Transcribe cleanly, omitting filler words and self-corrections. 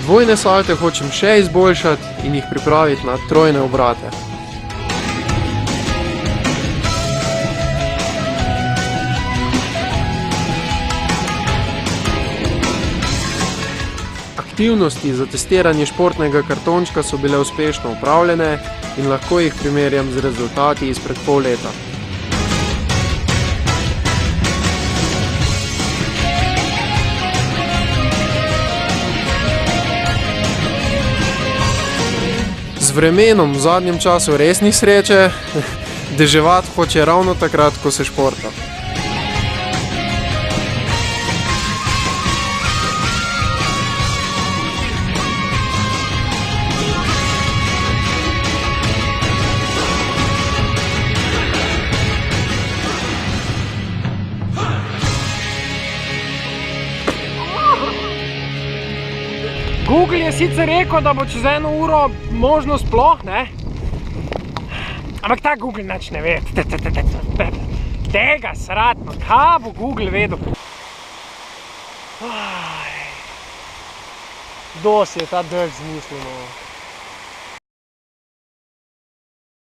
Dvojne salte hočem še izboljšati in jih pripraviti na trojne obrate. Aktivnosti za testiranje športnega kartončka so bile uspešno opravljene in lahko jih primerjam z rezultati izpred pol leta. Z vremenom v zadnjem času res ni sreče, deževati hoče ravno takrat, ko se športa. Google je sicer rekel, da bo čez 1 uro možno sploh, ne? Ampak ta Google nič ne ve. Tega sratno, kaj bo Google vedel? Kdo si je ta drž zmislil?